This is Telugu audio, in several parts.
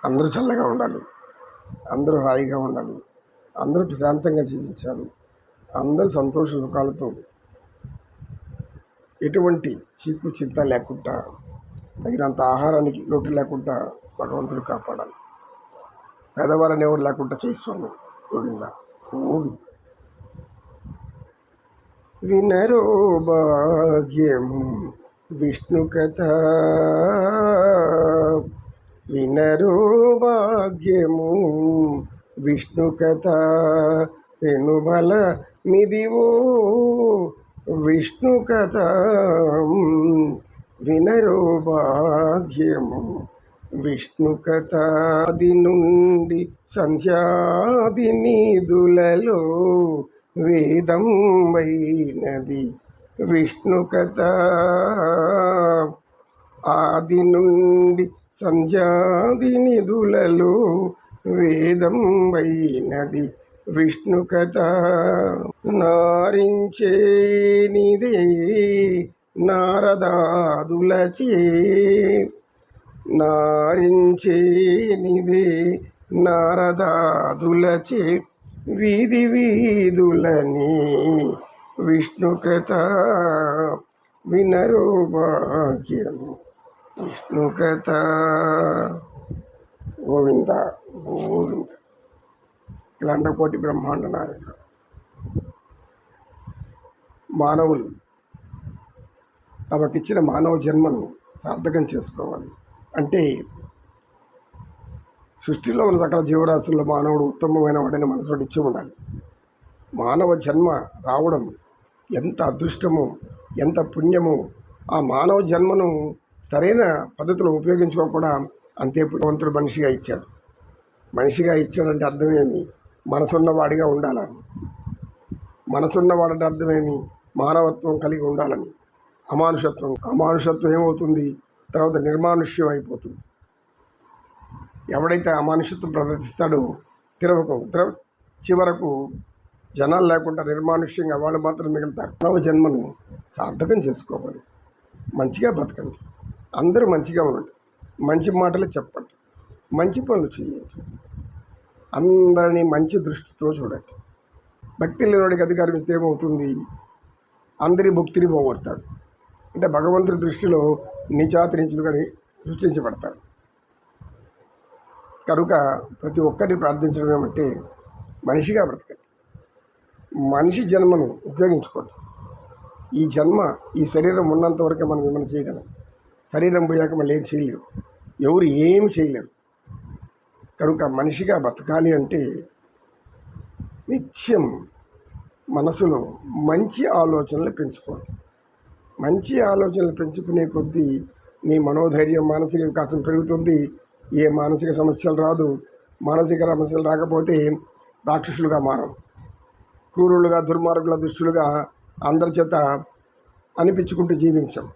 అందరూ చల్లగా ఉండాలి, అందరూ హాయిగా ఉండాలి, అందరూ ప్రశాంతంగా జీవించాలి, అందరూ సంతోష సుఖాలతో ఎటువంటి చీకు చింత లేకుండా తగినంత ఆహారానికి లోటు లేకుండా భగవంతుడు కాపాడాలి. పేదవారని ఎవరు లేకుండా చేయిస్తాను. గోవింద గోవింద. వినరో భాగ్యము విష్ణు కథ, వినరో భాగ్యము విష్ణు కథ, పెనుబల మిదివో విష్ణు కథ. వినరో భాగ్యము విష్ణు కథ. ఆది నుండి సంధ్యాది నీదులలో వేదం వైనది విష్ణు కథ. ఆది నుండి సంధ్యాది నిధులలో వేదం వైనది విష్ణు కథ. నారించేనిదే నారదాదులచే, నారించేనిదే నారదాదులచే వీధి వీధులని విష్ణు కథ. వినరో భాగ్యం విష్ణు కథ. గోవింద గోవింద. ఇలాంటి బ్రహ్మాండ నాయక. మానవులు తమకిచ్చిన మానవ జన్మను సార్థకం చేసుకోవాలి. అంటే సృష్టిలో ఉన్న సకల జీవరాశుల్లో మానవుడు ఉత్తమమైన వాడని మనసులో ఇచ్చి ఉండాలి. మానవ జన్మ రావడం ఎంత అదృష్టమో, ఎంత పుణ్యమో. ఆ మానవ జన్మను సరైన పద్ధతిలో ఉపయోగించుకోకుండా అంతే భగవంతుడు మనిషిగా ఇచ్చాడు. మనిషిగా ఇచ్చాడంటే అర్థమేమి? మనసున్నవాడిగా ఉండాలని. మనసున్నవాడంటే అర్థమేమి? మానవత్వం కలిగి ఉండాలని. అమానుషత్వం ఏమవుతుంది? తర్వాత నిర్మానుష్యం అయిపోతుంది. ఎవడైతే అమానుషత్వం ప్రదర్శిస్తాడో చివరకు జనాలు లేకుండా నిర్మానుష్యంగా వాళ్ళు మాత్రం మిగులుతారు. మానవ జన్మను సార్థకం చేసుకోవాలి. మంచిగా బతకండి, అందరూ మంచిగా ఉండండి, మంచి మాటలు చెప్పండి, మంచి పనులు చేయండి, అందరినీ మంచి దృష్టితో చూడండి. భక్తి లేనివాడికి అధికారం ఇస్తే ఏమవుతుంది? అందరి భక్తిని పోగొడతాడు. అంటే భగవంతుడి దృష్టిలో నీచాతి నీచులుగా సృష్టించబడతాడు. కనుక ప్రతి ఒక్కరిని ప్రార్థించడం ఏమంటే మనిషిగా బ్రతకండి, మనిషి జన్మను ఉపయోగించుకోండి. ఈ జన్మ, ఈ శరీరం ఉన్నంత వరకే మనం ఏమైనా చేయగలం. శరీరం పోయాక మళ్ళీ ఏం చేయలేరు, ఎవరు ఏమి చేయలేరు. కనుక మనిషిగా బతకాలి అంటే నిత్యం మనసులో మంచి ఆలోచనలు పెంచుకోండి. మంచి ఆలోచనలు పెంచుకునే కొద్దీ నీ మనోధైర్యం, మానసిక వికాసం పెరుగుతుంది. ఏ మానసిక సమస్యలు రాదు. మానసిక సమస్యలు రాకపోతే రాక్షసులుగా మారం, క్రూరులుగా, దుర్మార్గుల దుష్టులుగా అందరి చేత అనిపించుకుంటూ జీవించాం.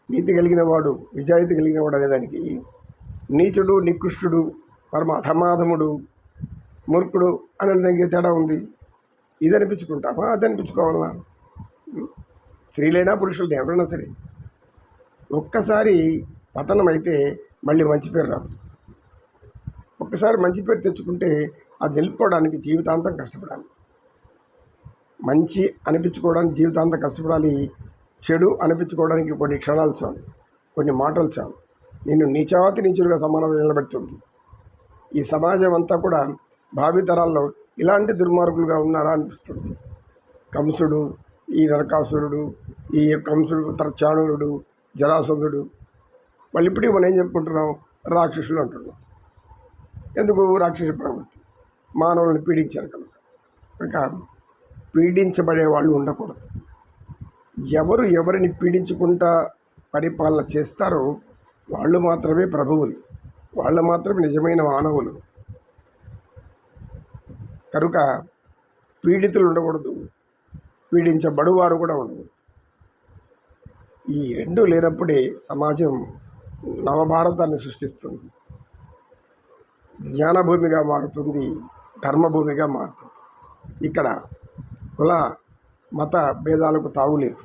నీతి కలిగిన వాడు, నిజాయితీ కలిగిన వాడు అనేదానికి నీచుడు, నికృష్టుడు, పరమ అధమాధముడు, మూర్ఖుడు అనేదానికి తేడా ఉంది. ఇది అనిపించుకుంటామా, అది అనిపించుకోవాలన్నా? స్త్రీలైనా పురుషులైనా ఎవరైనా సరే ఒక్కసారి పతనం అయితే మళ్ళీ మంచి పేరు రాదు. ఒక్కసారి మంచి పేరు తెచ్చుకుంటే అది నిలుపుకోవడానికి జీవితాంతం కష్టపడాలి. మంచి అనిపించుకోవడానికి జీవితాంతం కష్టపడాలి. చెడు అనిపించుకోవడానికి కొన్ని క్షణాలు చాలు, కొన్ని మాటలు చాలు. నిన్ను నీచాతి నీచులుగా సమానం నిలబెడుతుంది. ఈ సమాజం అంతా కూడా భావితరాల్లో ఇలాంటి దుర్మార్గులుగా ఉన్నారా అనిపిస్తుంది. కంసుడు, ఈ నరకాసురుడు, ఈ కంసుడు, చాణూరుడు, జరాసంధుడు, మళ్ళీ ఇప్పటికీ మనం ఏం చెప్పుకుంటున్నాం? రాక్షసులు అంటున్నాం. ఎందుకు? రాక్షస ప్రవృత్తి, మానవులను పీడించారు కనుక. పీడించబడే వాళ్ళు ఉండకూడదు. ఎవరు ఎవరిని పీడించుకుంటా పరిపాలన చేస్తారో వాళ్ళు మాత్రమే ప్రభువులు, వాళ్ళు మాత్రమే నిజమైన మానవులు. కనుక పీడితులు ఉండకూడదు, పీడించబడువారు కూడా ఉండకూడదు. ఈ రెండు లేనప్పుడే సమాజం నవభారతాన్ని సృష్టిస్తుంది. జ్ఞానభూమిగా మారుతుంది, ధర్మభూమిగా మారుతుంది. ఇక్కడ కుల మత భేదాలకు తావులేదు.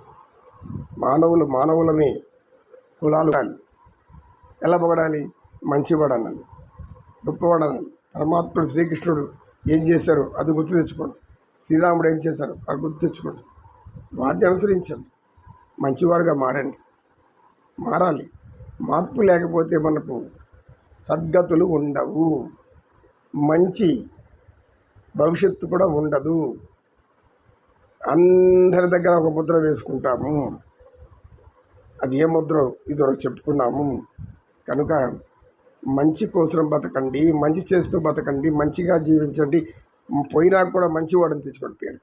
మానవులు మానవులమే. కులాలు ఎలా పొగడాలి? మంచివాడనాలి. గొప్పవాడని. పరమాత్ముడు శ్రీకృష్ణుడు ఏం చేశారో అది గుర్తు తెచ్చుకోండి. శ్రీరాముడు ఏం చేశారో అది గుర్తు తెచ్చుకోండి. వాటిని అనుసరించండి. మంచివారుగా మారాలి. మార్పు లేకపోతే మనకు సద్గతులు ఉండవు, మంచి భవిష్యత్తు కూడా ఉండదు. అందరి దగ్గర ఒక ముద్ర వేసుకుంటాము. అది ఏ ముద్ర ఇదివరకు చెప్పుకున్నాము. కనుక మంచి కోసం బతకండి, మంచి చేస్తూ బతకండి, మంచిగా జీవించండి. పోయినా కూడా మంచివాడని తెచ్చుకోండి పేరు.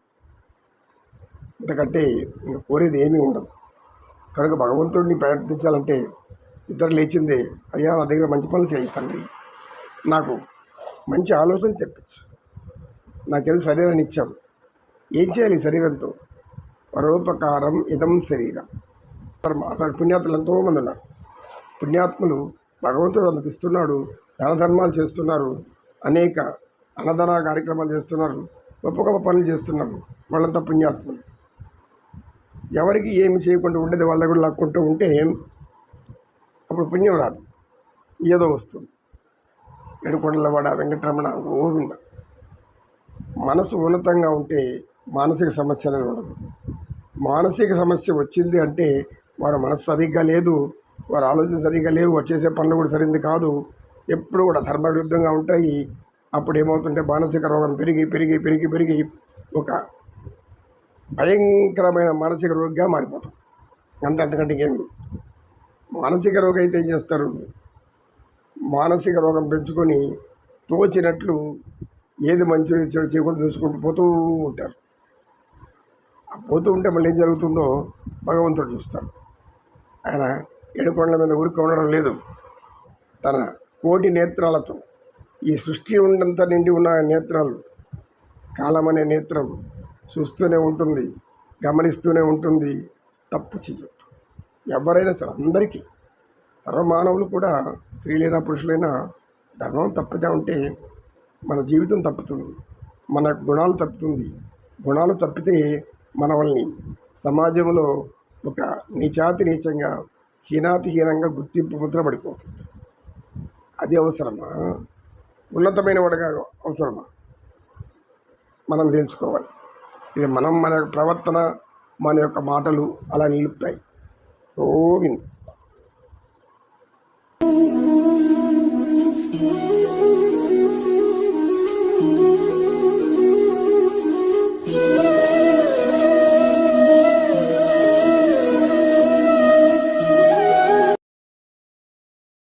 ఎందుకంటే ఇంక కోరేది ఏమీ ఉండదు. కనుక భగవంతుడిని ప్రయత్నించాలంటే ఇద్దరు లేచిందే, అయ్యా నా దగ్గర మంచి పనులు చేయి తండ్రి, నాకు మంచి ఆలోచన తెప్పించు, నాకేదో శరీరాన్ని ఇచ్చావు, ఏం చేయాలి శరీరంతో? పరోపకారం ఇదం శరీరం. అట్లాంటి పుణ్యాత్ములు ఎంతోమంది ఉన్నారు. పుణ్యాత్ములు భగవంతుడు వాళ్ళకి ఇస్తున్నాడు, దాన ధర్మాలు చేస్తున్నారు, అనేక అన్నదాన కార్యక్రమాలు చేస్తున్నారు, గొప్ప గొప్ప పనులు చేస్తున్నారు. వాళ్ళంతా పుణ్యాత్ములు. ఎవరికి ఏమి చేయకుండా ఉండేది వాళ్ళ దగ్గర లాక్కుంటూ ఉంటే అప్పుడు పుణ్యం రాదు, ఏదో వస్తుంది. ఏడుకొండలవాడ వెంకటరమణ గోవింద. మనసు ఉన్నతంగా ఉంటే మానసిక సమస్య అనేది ఉండదు. మానసిక సమస్య వచ్చింది అంటే వారి మనసు సరిగ్గా లేదు, వారి ఆలోచన సరిగ్గా లేవు, వారు చేసే పనులు కూడా సరైనది కాదు, ఎప్పుడు కూడా ధర్మ విరుద్ధంగా ఉంటాయి. అప్పుడు ఏమవుతుంటే మానసిక రోగం పెరిగి పెరిగి పెరిగి పెరిగి ఒక భయంకరమైన మానసిక రోగిగా మారిపోతాం. అంతకంటే ఏం. మానసిక రోగి అయితే ఏం చేస్తారు? మానసిక రోగం పెంచుకొని తోచినట్లు ఏది మంచి చేయకుండా చూసుకుంటూ పోతూ ఉంటారు. ఆ పోతూ ఉంటే మళ్ళీ ఏం జరుగుతుందో భగవంతుడు చూస్తాడు. ఆయన ఏడుకొండల మీద ఊరికి ఉండడం లేదు. తన కోటి నేత్రాలతో ఈ సృష్టి ఉండంతా నిండి ఉన్న నేత్రాలు, కాలం అనే నేత్రం చూస్తూనే ఉంటుంది, గమనిస్తూనే ఉంటుంది. తప్పు చేయొద్దు. ఎవరైనా సరే, అందరికీ, సర్వమానవులు కూడా, స్త్రీలైనా పురుషులైనా ధర్మం తప్పితే ఉంటే మన జీవితం తప్పుతుంది, మన గుణాలు తప్పుతుంది. గుణాలు తప్పితే మనల్ని సమాజంలో ఒక నీచాంగా హీనాతిహీనంగా గుర్తింపు ముద్ర పడిపోతుంది. అది అవసరమా? ఉన్నతమైన వాడిగా అవసరమా? మనం తెలుసుకోవాలి. ఇది మన ప్రవర్తన, మన యొక్క మాటలు అలా నిలుపుతాయి. గోవింద్.